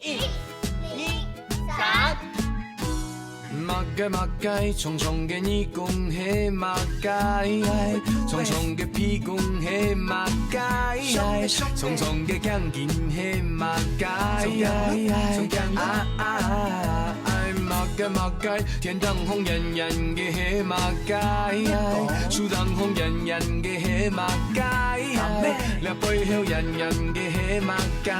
1、2、3。马街，匆匆嘅你讲嘿马街，匆匆嘅屁股嘿马街，匆匆嘅钢筋嘿马街，马街，天当红艳艳嘅嘿马街，树当红艳艳嘅嘿马街，了背后艳艳嘅嘿马街，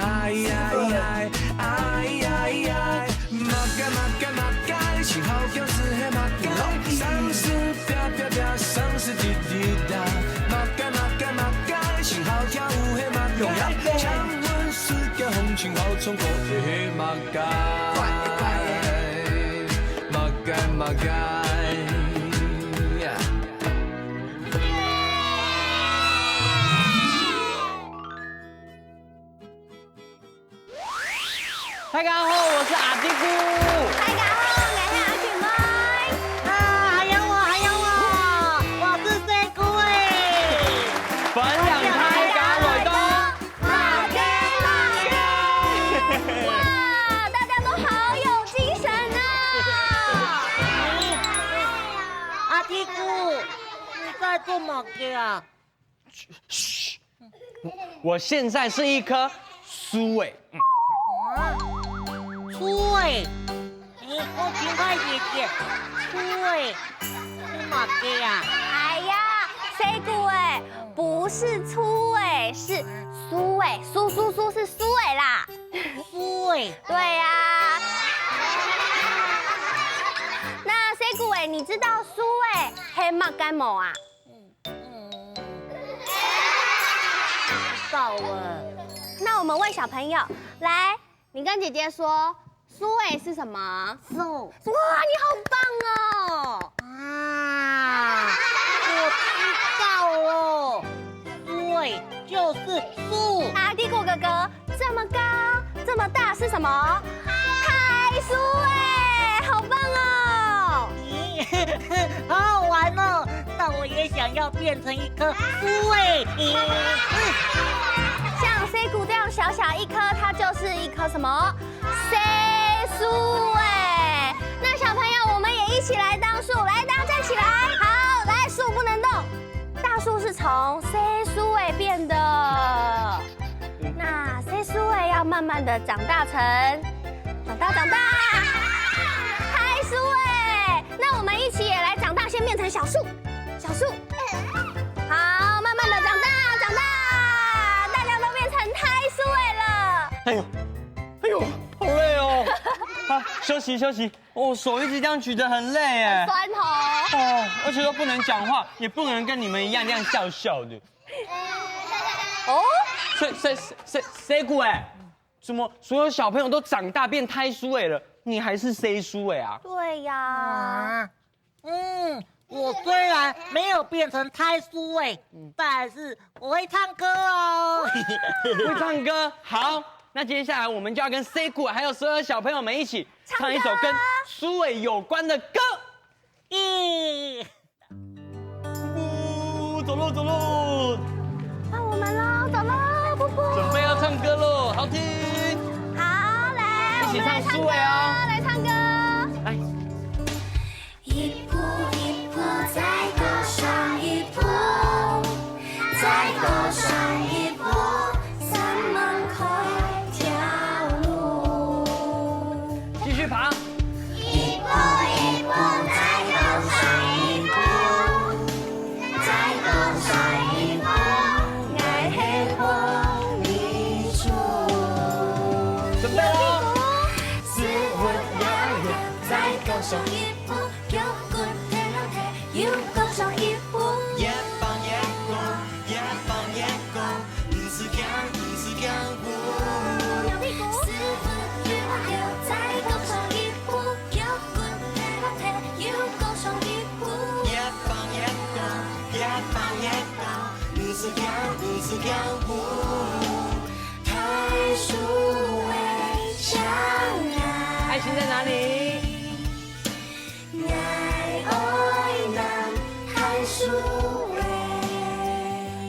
马街，幸好就是嘿马街，上司啪，上司滴滴答，马街，幸好跳舞嘿马街，强吻世界红裙好冲过嘿马街，马街。大家好，我是阿弟姑。大家好，我是阿俊妹。还有我是西姑哎。分享开讲雷东，马街。哇，大家都好有精神啊！阿弟姑，你在做马街啊？嘘，我现在是一棵苏尾。粗哎，我请快姐姐，粗哎，是马街啊？哎呀，西骨哎，不是粗尾，是苏尾，苏是苏尾啦。粗哎，对呀。那西骨哎，你知道苏尾黑马干某啊？知道了。那我们问小朋友，来，你跟姐姐说，苏尾是什么？树哇，你好棒哦！啊，我知道了，对，就是树。阿弟果哥哥，这么高，这么大是什么？台苏哎，好棒哦！好好玩哦！但我也想要变成一棵树哎。像 C 谷这样小小一颗，它就是一颗什么 C 树哎。那小朋友，我们也一起来当树，来，大家站起来。好，来，树不能动。大树是从 C 树哎变的。那 C 树哎要慢慢的长大成，长大。台树哎，那我们一起也来长大，先变成小树。好，慢慢的长大。大家都变成台树哎了。哎呦，好累哦！啊，休息。哦，手一直这样举得很累哎。酸头。哦，而且都不能讲话，也不能跟你们一样这样笑的。哦，谁骨哎？怎么所有小朋友都长大变胎叔哎了，你还是 C 叔哎啊？对呀。我虽然没有变成胎叔哎，但是我会唱歌哦。会唱歌，好。那接下来我们就要跟 C 骨还有所有小朋友们一起唱一首跟苏伟有关的歌。走喽！换我们喽，走喽，布布。准备要唱歌喽，好听。好，来，一起唱苏伟哦，来唱歌。来。一步一步再多上一步，再多上一步，咱们快跳路。继续爬。一步一步再多上一步，再多上一步，爱黑红泥土。准备喽！自我疗愈，再高上一步。又高上一步，越放越高，越放越高，不是强舞。扭屁股。似乎又再高上一步，又滚又高上一步，越放越高，越放越高，不是强舞。台树为相爱，爱心在哪里？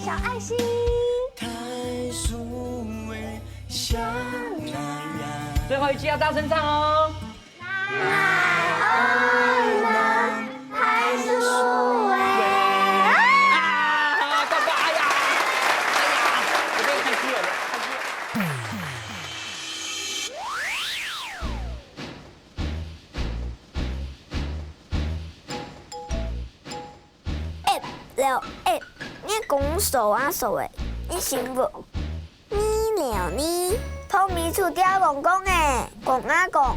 小爱心。台树为相爱。最后一句要大声唱哦。太舒服哎！啊！爸爸，哎呀，我被太激了，你讲手啊手诶，你信不？你，通迷出雕公公诶，讲啊讲，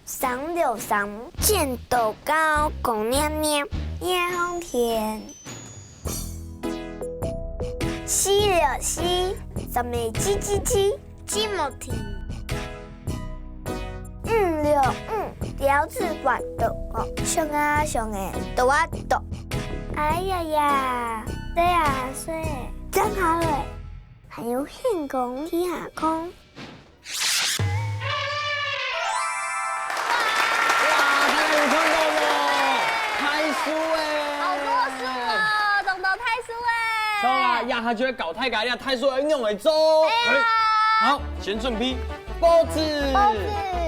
上就上，见斗高，讲念念，夜风甜，吸了吸，什么叽叽叽，鸡毛停。雕翅管的哦，上啊上诶，抖啊抖。哎呀，对啊，是真好诶，还有天公天下空。哇，大家有看到吗？太酥哎！好多酥哦，懂太酥哎。知道啦，呀，他就会搞太改良，太酥应用来做。好，先准备包子。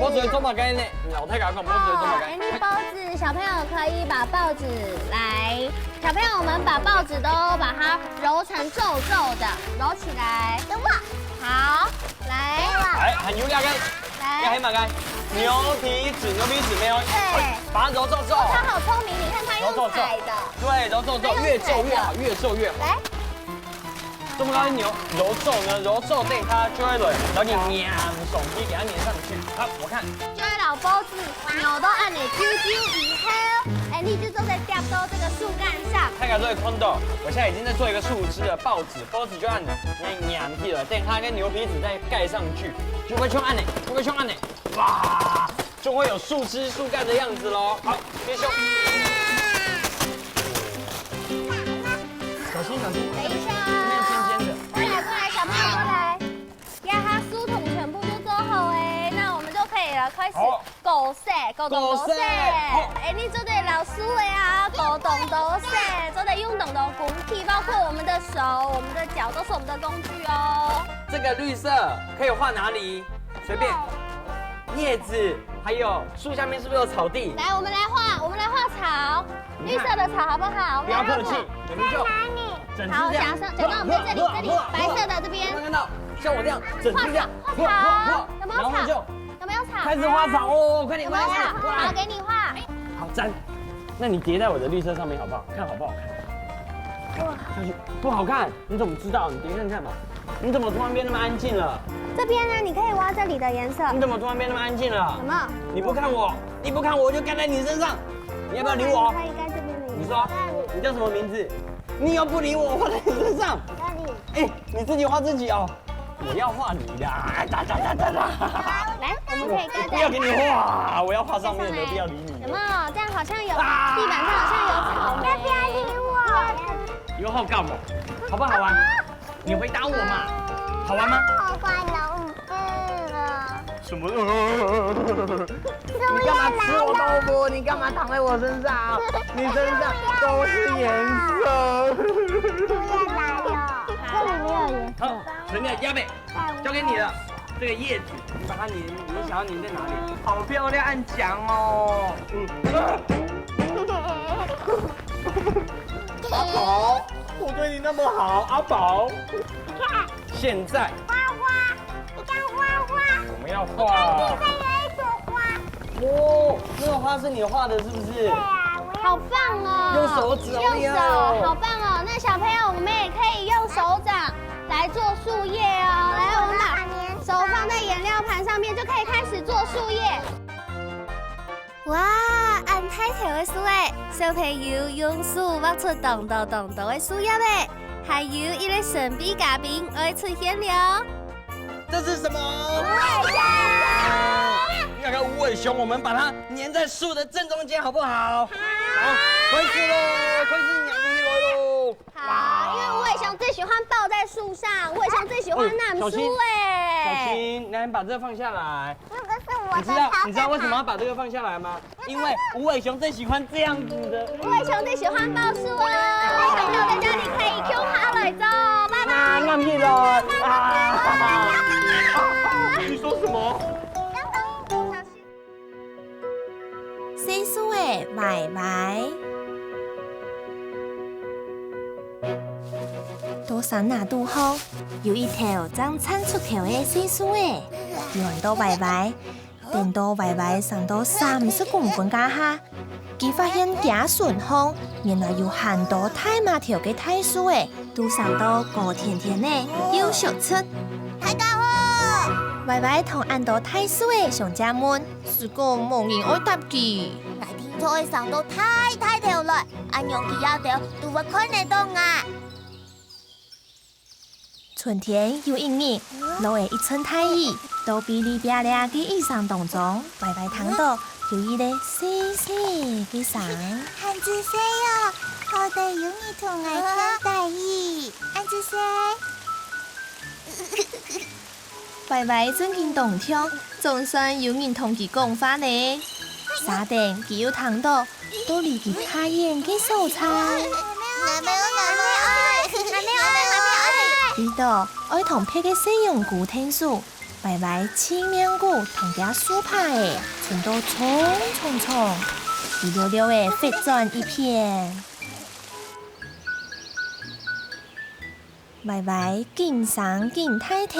包子做嘛干呢？老太讲包子做嘛干？包子，小朋友可以把包子来，小朋友我们把包子都把它揉成皱皱的，揉起来。等我。好，来。来，含油压干，压黑马干，牛皮纸没有？对，把它揉皱皱。他好聪明，你看他用踩的。对，揉皱皱，越皱越好，越皱越好。来。这么高的牛揉皱呢，揉皱对它就会软，然后你粘手机给它粘上去。好，我看。就会老包子扭到按你啾啾以后，哎，你就坐在掉到这个树干上。太改做的空豆，我现在已经在做一个树枝的报纸，包子就按粘起了，等它跟牛皮纸再盖上去，就会按呢，哇，就会有树枝树干的样子喽。好，接修。小心。等一下。过来，小朋友过来，呀，它酥筒全部就做好哎，那我们就可以了，开始狗色，哎，你做的老师的啊，狗懂都色，做的用懂的工具，包括我们的手、我们的脚都是我们的工具哦。这个绿色可以画哪里？随便，叶子，还有树下面是不是有草地？来，我们来画草，绿色的草好不好？不要客气，我们就整只这样。假装我们这里，白色的这边。看到，像我这样，整只这样，画，有没有草？有没有草？开始画草哦，快点，有没有草？好，给你画。好粘。那你叠在我的绿色上面好不好？看好不好看？下去不好看，你怎么知道？你叠看看嘛。你怎么突然变那么安静了？这边呢，你可以挖这里的颜色。你怎么突然变那么安静了？什么？你不看我，我就盖在你身上。你要不要理我？可以盖这边的。你说，你叫什么名字？你又不理我，画在你身上。哎，你自己画自己哦。我要画你的。来，我们可以盖在。不要给你画，我要画上面的，不要理你。有没有？这样好像有地板上好像有草莓。不要理我。有好干嘛？好不好玩？你回答我嘛，好玩吗？好快冷了。什么？你干嘛吃我豆腐？你干嘛躺在我身上？你身上都是颜色。不要来了，这里没有颜色。好，陈念亚美，交给你了。这个叶子，你把它粘，你想要粘在哪里？好漂亮，按墙哦。阿宝，我对你那么好，阿宝。现在。我们要画。哦，那个花是你画的，是不是？好棒哦！用手指，用手，好棒哦！那小朋友，我们也可以用手掌来做树叶哦。来，我们把手放在颜料盘上面，就可以开始做树叶。哇，按太条的树诶，小朋友用手挖出洞洞的树叶嘞，还有一个神秘嘉宾会出现了。这是什么？蜈蚣。看看无尾熊，我们把它粘在树的正中间，好不好？好，开始喽，开始粘起来喽。好，因为无尾熊最喜欢抱在树上，无尾熊最喜欢拿树哎。小心，来把这个放下来。那个是我的。你知道为什么要把这个放下来吗？因为无尾熊最喜欢这样子的。无尾熊最喜欢抱树哦。小朋友在家里可以 Q 它来着，拜拜。放屁了！你说什么？歪歪。到山那渡后，有一条长伸出头的细树诶，原到歪歪，等到歪歪上到30公分架下，佢发现行顺风，原来有很多太麻条嘅太树诶，都上到高甜甜的又小出。大家好，歪歪同按到太树诶上家门，是个无人爱答佢。我聽錯嘅上到太條來，按用佢要條都會看得到啊。春天有一日，落下一陣太雨，到比利比利嘅衣裳當中，歪歪睇到有一個細細嘅傘。漢子誰呀？好得有你同我看大意，漢子誰？歪歪正經動聽，總算有人同佢講話呢。沙定佢又睇到，都離佢太遠嘅素菜。呢度愛同配嘅西洋古天樹，歪歪青面菇同架樹派嘅，全都衝衝衝，一溜溜嘅飛轉一片。歪歪見上見太頭，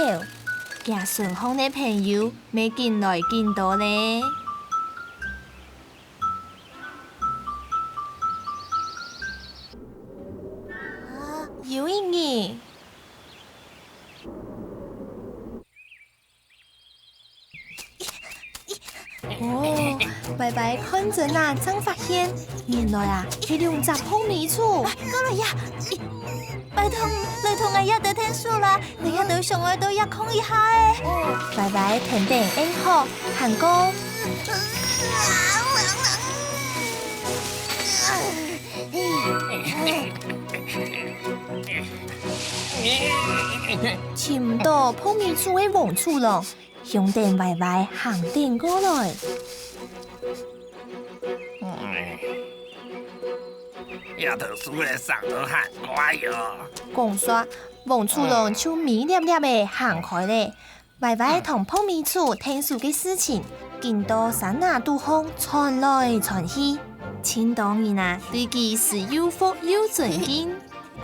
也順風嘅朋友未見來見到咧。有一日。哦，歪歪看着那，真發現原來啊，係兩隻碰米醋。過來呀！拜託我一到聽書啦，你一到上我都一空一下誒。歪歪停定應學行歌。潛到碰米醋嘅黃醋咯。向定歪歪行定過來，丫頭輸嘅上到行乖喲。講說黃厝龍就米粒粒嘅行開咧。歪歪同碰米醋聽說嘅事情，見到山那渡風傳來傳去，千多人啊對佢是又服又尊敬。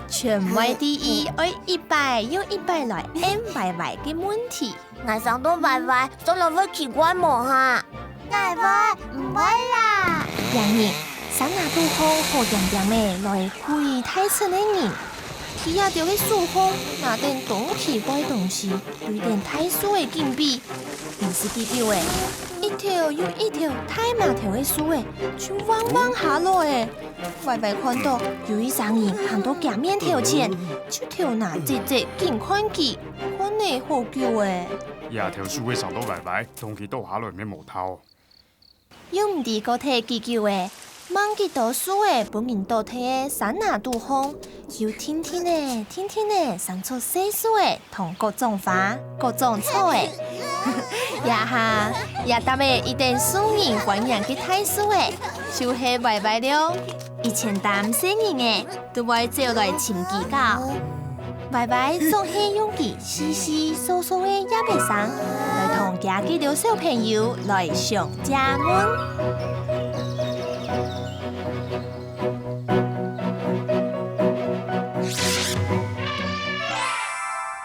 全位第一愛100又100來按歪歪嘅問題。我上到歪歪，真係會奇怪冇嚇？歪歪唔會啦。然而，山那渡風好點點嘅來會太親嘅人，佢也掉喺樹風拿點東奇怪東西，有點太樹嘅禁閉，唔是記住嘅，一條又一條太麻條嘅樹嘅，就彎彎下落嘅。歪歪看到有一生人行到鏡面頭前，就條拿直直見看佢，看你好叫嘅。廿條樹會上到歪歪，同佢倒下來咩無頭。又唔知個體記叫嘅，望見到樹嘅本人倒體嘅山那渡風，又天天嘅生出細樹嘅同各種花、各種草嘅，也搭嘅一定樹人歡迎嘅大樹嘅，就係歪歪了。以前擔細人嘅都會招來尋佢教。歪歪總係用佢細細疏疏嘅一筆聲，來同家嘅啲小朋友來上家門。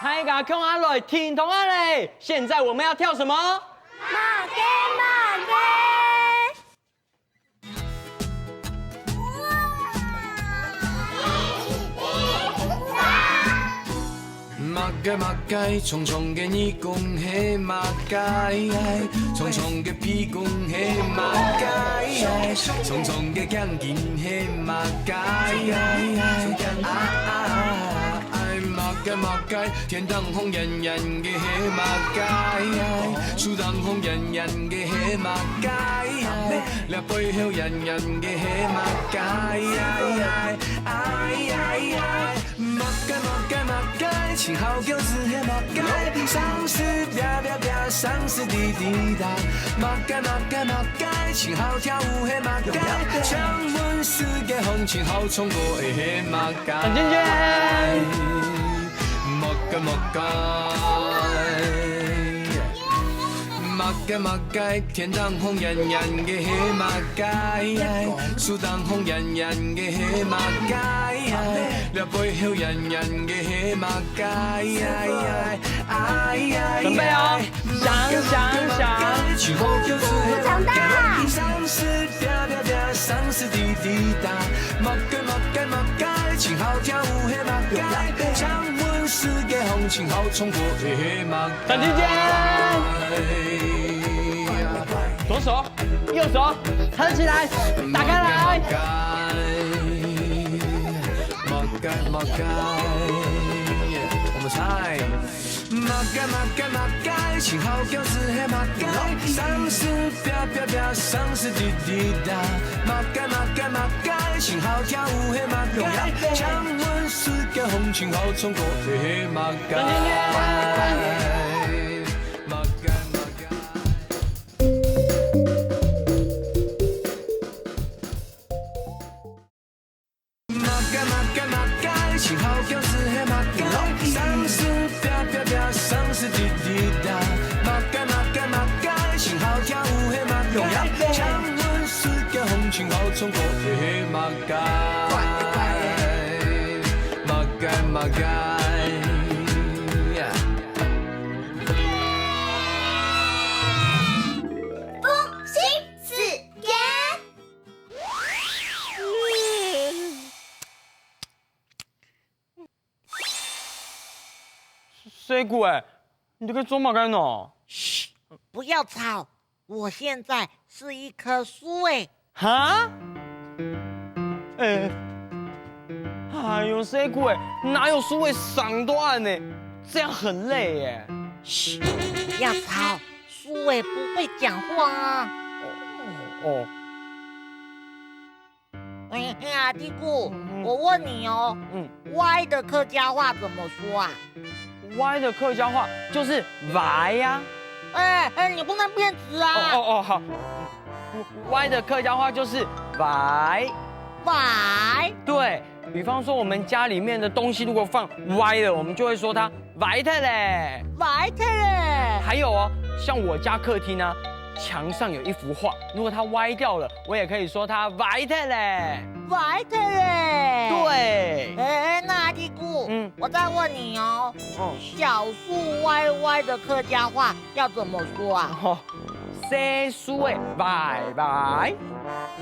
大家看下來，聽同下嚟。現在我們要跳什麼？馬嘅。馬街，重重嘅耳公係馬街，重重嘅屁公係馬街，重重嘅頸肩係馬街。馬街，天當紅人人嘅係馬街，樹當紅人人嘅係馬街，你背後人人嘅係馬街。馬街，青好餃子係馬街，上市啪，上市滴答。馬街，青好跳舞係馬街，搶滿世界紅青好衝過係馬街。很尖尖。馬马街，天当风炎炎嘅黑马街，树当风炎炎嘅黑马街，了背后炎炎嘅黑马街。准备哦，想。我长大。上是啪啪啪，上是滴滴答，马街，青好跳舞黑马街，强吻世界红，青好冲过黑马街。暂停键。左手，右手，撑起来，打开来。马街，我们猜。马街，青好跳是黑马街，上是啪啪啪，上是滴滴答，马街，青好跳舞黑马街，强吻世界红，青好冲过黑马街。马街。青好跳是黑马街，上是啪啪啪，上是滴滴答，马街，青好跳舞黑马街，强吻世界红，青好冲过黑马街，马街。水谷哎，你这个做嘛干呢？嘘，不要吵！我现在是一棵树哎。哈？哎呦，水谷哎，哪有树会长断呢？这样很累耶。嘘，不要吵！树哎不会讲话啊。哦。哎呀，嘀咕，我问你哦，Y 的客家话怎么说啊？Y 的客家话就是歪呀。你不能变直啊。好。Y 的客家话就是歪。对，比方说我们家里面的东西如果放歪了，我们就会说它歪特嘞。还有哦，像我家客厅呢，墙上有一幅画，如果它歪掉了，我也可以说它歪特嘞。对。那嘀咕，我再问你哦，小树歪歪的客家话要怎么说啊？小树哎，歪。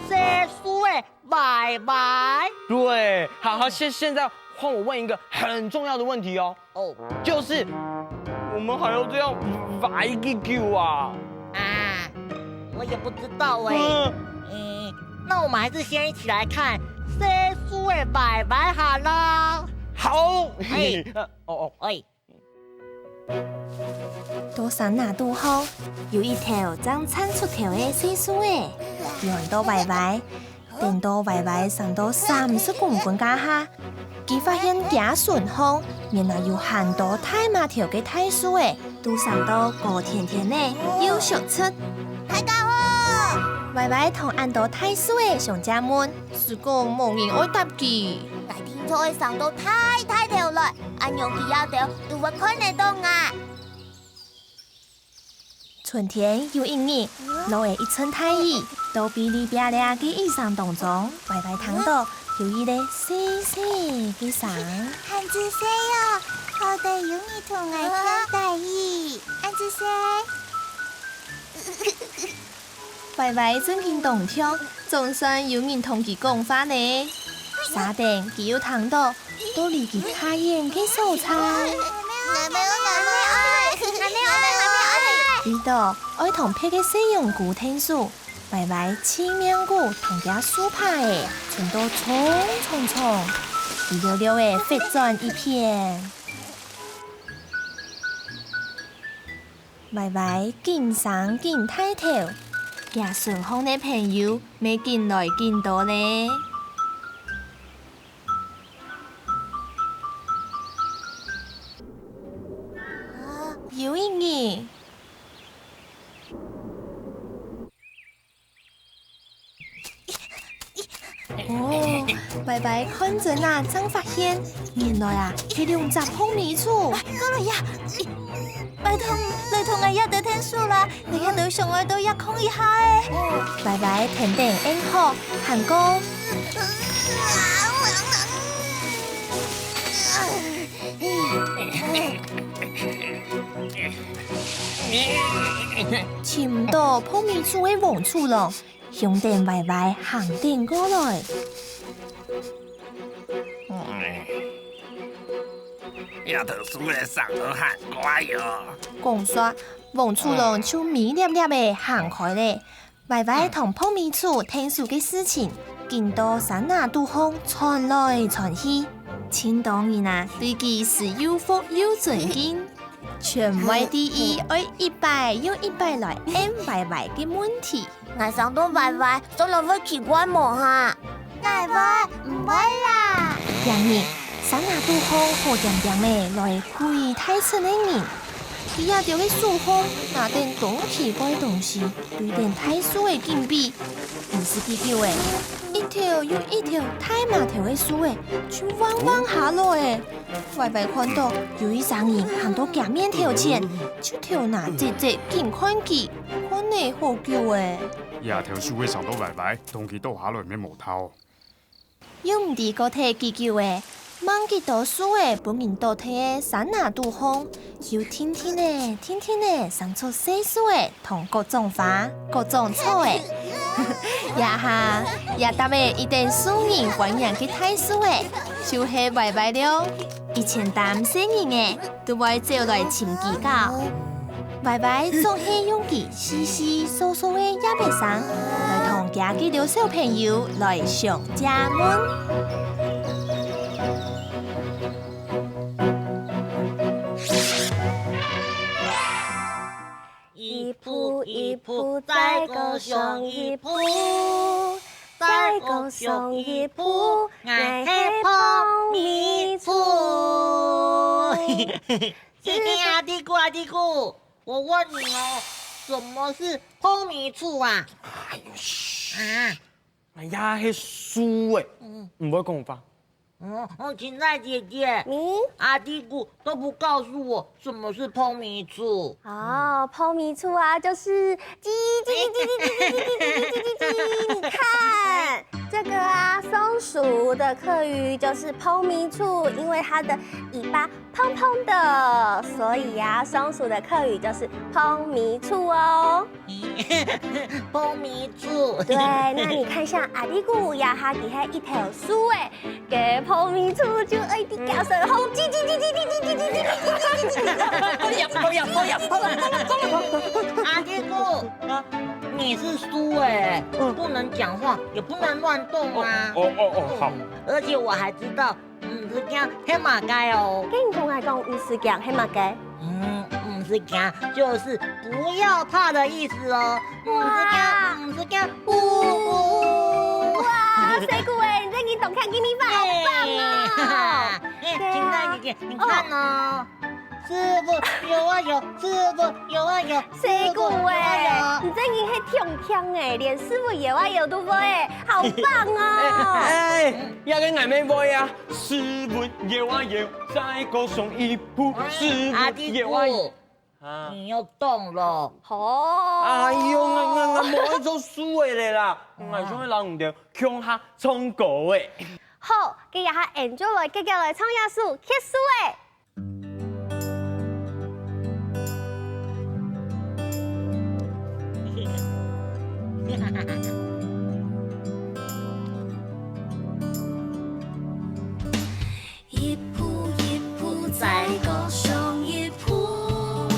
小树哎，歪。对，好，现在换我问一个很重要的问题哦。就是我们还要这样歪一句啊？我也不知道那我们还是先一起来看小树的歪歪好了。好。到山那渡后，有一条长伸出头的小树诶，圆到歪歪，顶到歪歪上到30公分加下。佢发现行顺风，原来有很多太麻条嘅太树诶，都上到高甜甜的，又小出。大家好，歪歪同按到太树诶上家门，是个无人爱答佢。大天初的上到太條來，按用佢要條都會看得到啊。春天有一日，落下一陣大雨，到噼里啪啦嘅衣裳當中，歪歪睇到有一個細細嘅傘。漢子誰哦？好的有你同我看大雨，漢子誰？歪歪正經動聽，總算有人同佢講話呢。沙定佢又睇到，都離佢太遠嘅蔬菜。呢度愛同撇嘅西洋古聽書，歪歪青面菇同架樹牌嘅，全都衝，一溜溜嘅飛轉一片。歪歪見上見太頭，也順風嘅朋友未見來見到呢。有一日，歪歪看着那張發現，原來啊，佢用雜空米醋。過來呀！拜托，你同我一得天數啦，你一對上我都一空一下誒。拜拜，停定應好，行講。差唔多泡面厝嘅黃厝咯，兄弟歪歪行定過來。丫頭輸嘅上咗汗乖喲。講說黃厝咯就米粒粒嘅行開咧，歪歪同泡面厝聽說嘅事情，見到山拿杜風傳來傳去，千當然啊對佢是有福有尊敬。全位第一，愛100用100來 M 歪歪嘅問題。我上到歪歪，真係會奇怪冇哈？歪歪唔會啦。然而，山拿杜風好點點嘅來跪太親嘅人，佢也就去數風拿點東奇怪東西，對點太樹嘅金幣，唔是幾條誒，一條又一條太麻條嘅樹誒，就彎彎下落誒。歪歪看到有一個人行到夾面條前，就條拿直直見看佢，看你好久誒。丫頭輸嘅上到拜拜，同佢倒下來面無頭。又唔知個體幾久誒。望見到樹誒，本人倒睇嘅山拿杜風，又天天咧生出細樹誒，同各種花、各種草誒，也搭誒一定樹人歡迎去睇樹誒，就係歪歪了。以前擔心人誒，都會走來尋佢搞。歪歪總係用佢細細疏疏嘅亞白衫，來同家己的小朋友來上家門。一鋪一鋪再高上一鋪，再高上一鋪，愛係泡米醋。阿弟姑，我問你哦，什麼是泡米醋啊？哎呦，噓！哎呀，係輸誒，唔會講吧？芹菜姐姐，阿弟姑都不告訴我什麼是泡米醋。哦，泡米醋啊，就是叽，你看这个啊，松鼠的客语就是泡米醋，因为它的尾巴胖胖的，所以呀，松鼠的客语就是泡米醋哦。泡米醋。对，那你看像阿弟姑呀，它底下一條樹誒，嘅泡米醋就愛啲加水後，阿弟姑，你是樹哎，不能講話，也不能亂動啊。好。而且我還知道，是講黑馬街哦。跟你同我講，唔是講黑馬街。不是講，就是不要怕的意思哦。不是講，哇，水果哎，你這個懂看給你吧，好棒啊！芹菜姐姐，你看哦，師傅有啊有，師傅有啊有，水果哎，你這個係挺強哎，連師傅有啊有都會哎，好棒哦！哎，要跟奶妹播呀，師傅有啊有，再高上一鋪，師傅有啊有。你又動了，哎呦，我冇做輸的啦，我想去人唔掉，強下唱歌誒。好，今日下 enjoy 來，繼續來唱下書，揭書誒。一鋪一鋪再高上一鋪，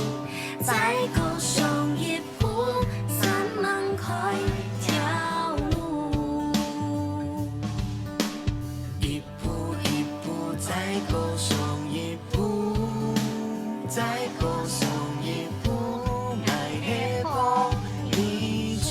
再高上一鋪，散漫開跳舞。一鋪一鋪再高上一鋪，再高上一鋪，愛係泡米醋。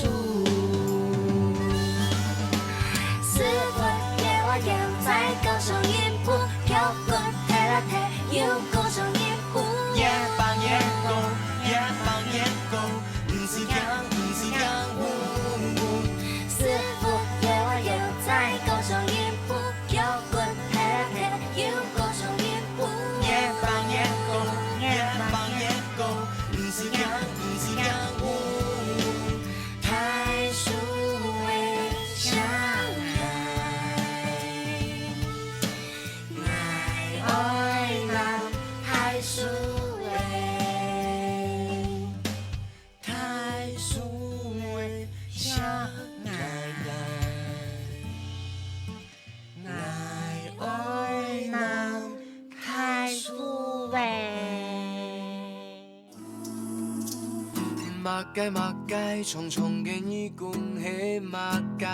马街马街，匆匆嘅耳光嘿马街，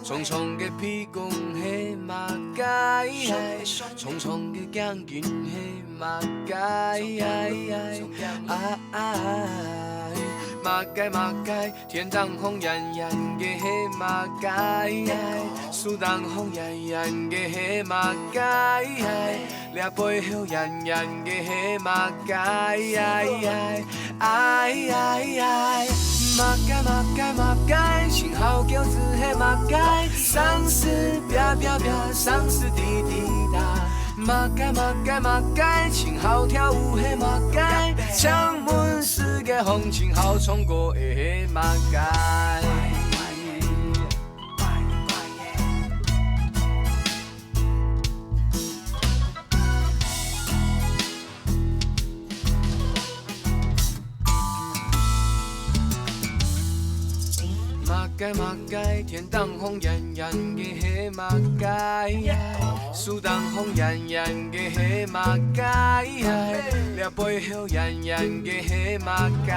匆匆嘅屁股嘿马街，匆匆嘅江景嘿马街，马街马街，天当红艳艳嘅嘿马街，树当红艳艳嘅嘿马街，俩背后艳艳嘅嘿马街。马街马街马街，幸好饺子嘿马街，丧尸拼拼拼，丧尸滴滴答。马街马街马街，幸好跳舞嘿马街，창문世界风情好冲过的嘿马街。马街马街，天当红艳艳嘅嘿马街，树当红艳艳嘅嘿马街，俩背后艳艳嘅嘿马街。